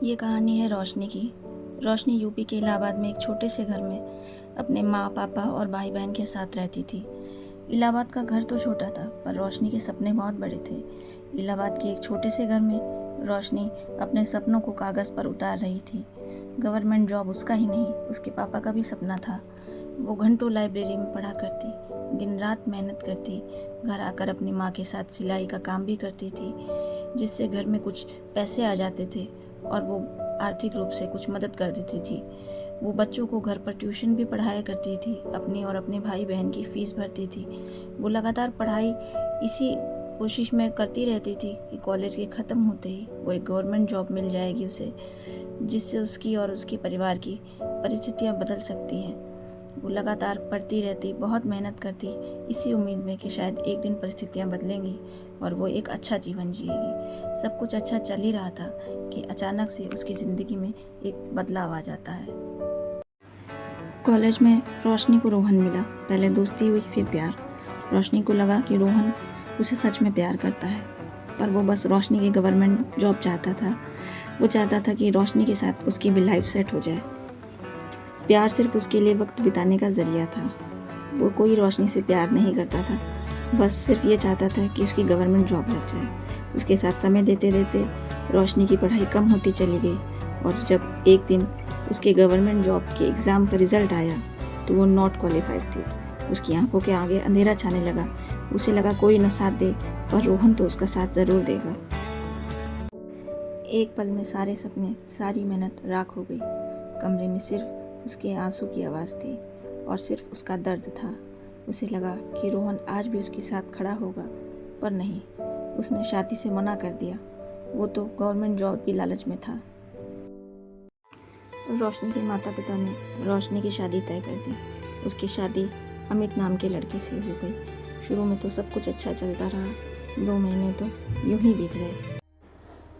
ये कहानी है रोशनी की। रोशनी यूपी के इलाहाबाद में एक छोटे से घर में अपने माँ पापा और भाई बहन के साथ रहती थी। इलाहाबाद का घर तो छोटा था पर रोशनी के सपने बहुत बड़े थे। इलाहाबाद के एक छोटे से घर में रोशनी अपने सपनों को कागज़ पर उतार रही थी। गवर्नमेंट जॉब उसका ही नहीं, उसके पापा का भी सपना था। वो घंटों लाइब्रेरी में पढ़ा करती, दिन रात मेहनत करती, घर आकर अपनी माँ के साथ सिलाई का काम भी करती थी, जिससे घर में कुछ पैसे आ जाते थे और वो आर्थिक रूप से कुछ मदद कर देती थी। वो बच्चों को घर पर ट्यूशन भी पढ़ाया करती थी, अपनी और अपने भाई बहन की फ़ीस भरती थी। वो लगातार पढ़ाई इसी कोशिश में करती रहती थी कि कॉलेज के ख़त्म होते ही वो एक गवर्नमेंट जॉब मिल जाएगी उसे, जिससे उसकी और उसके परिवार की परिस्थितियाँ बदल सकती हैं। वो लगातार पढ़ती रहती, बहुत मेहनत करती, इसी उम्मीद में कि शायद एक दिन परिस्थितियाँ बदलेंगी और वो एक अच्छा जीवन जिएगी। सब कुछ अच्छा चल ही रहा था कि अचानक से उसकी ज़िंदगी में एक बदलाव आ जाता है। कॉलेज में रोशनी को रोहन मिला। पहले दोस्ती हुई, फिर प्यार। रोशनी को लगा कि रोहन उसे सच में प्यार करता है, पर वो बस रोशनी की गवर्नमेंट जॉब चाहता था। वो चाहता था कि रोशनी के साथ उसकी भी लाइफ सेट हो जाए। प्यार सिर्फ उसके लिए वक्त बिताने का ज़रिया था। वो कोई रोशनी से प्यार नहीं करता था, बस सिर्फ ये चाहता था कि उसकी गवर्नमेंट जॉब लग जाए। उसके साथ समय देते देते रोशनी की पढ़ाई कम होती चली गई और जब एक दिन उसके गवर्नमेंट जॉब के एग्ज़ाम का रिज़ल्ट आया तो वो नॉट क्वालिफाइड थी। उसकी आंखों के आगे अंधेरा छाने लगा। उसे लगा कोई न साथ दे, पर रोहन तो उसका साथ ज़रूर देगा। एक पल में सारे सपने, सारी मेहनत राख हो गई। कमरे में सिर्फ उसके आंसू की आवाज़ थी और सिर्फ उसका दर्द था। उसे लगा कि रोहन आज भी उसके साथ खड़ा होगा, पर नहीं, उसने शादी से मना कर दिया। वो तो गवर्नमेंट जॉब की लालच में था। रोशनी के माता पिता ने रोशनी की शादी तय कर दी। उसकी शादी अमित नाम के लड़के से हो गई। शुरू में तो सब कुछ अच्छा चलता रहा। 2 महीने तो यूं ही बीत गए।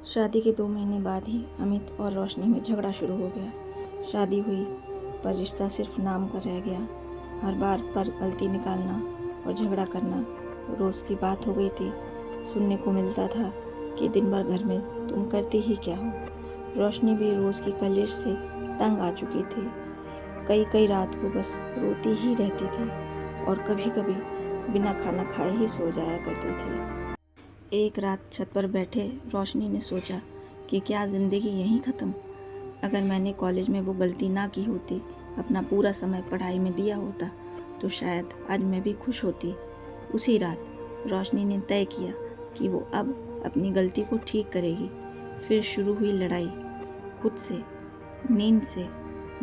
शादी के 2 महीने बाद ही अमित और रोशनी में झगड़ा शुरू हो गया। शादी हुई पर रिश्ता सिर्फ नाम पर रह गया। हर बार पर गलती निकालना और झगड़ा करना रोज़ की बात हो गई थी। सुनने को मिलता था कि दिन भर घर में तुम करती ही क्या हो। रोशनी भी रोज़ की कलिश से तंग आ चुकी थी। कई रात वो बस रोती ही रहती थी और कभी कभी बिना खाना खाए ही सो जाया करती थी। एक रात छत पर बैठे रोशनी ने सोचा कि क्या ज़िंदगी यहीं ख़त्म? अगर मैंने कॉलेज में वो गलती ना की होती, अपना पूरा समय पढ़ाई में दिया होता, तो शायद आज मैं भी खुश होती। उसी रात रोशनी ने तय किया कि वो अब अपनी गलती को ठीक करेगी। फिर शुरू हुई लड़ाई, खुद से, नींद से,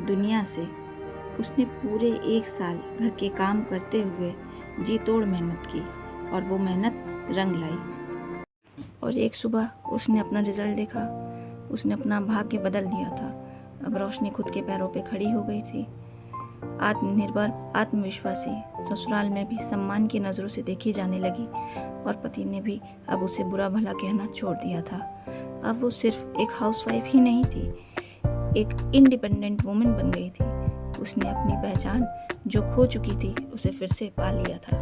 दुनिया से। उसने पूरे 1 साल घर के काम करते हुए जी तोड़ मेहनत की और वो मेहनत रंग लाई। और एक सुबह उसने अपना रिजल्ट देखा। उसने अपना भाग्य बदल दिया था। अब रोशनी खुद के पैरों पे खड़ी हो गई थी, आत्मनिर्भर, आत्मविश्वासी। ससुराल में भी सम्मान की नज़रों से देखी जाने लगी और पति ने भी अब उसे बुरा भला कहना छोड़ दिया था। अब वो सिर्फ एक हाउसवाइफ ही नहीं थी, एक इंडिपेंडेंट वुमेन बन गई थी। उसने अपनी पहचान जो खो चुकी थी उसे फिर से पा लिया था।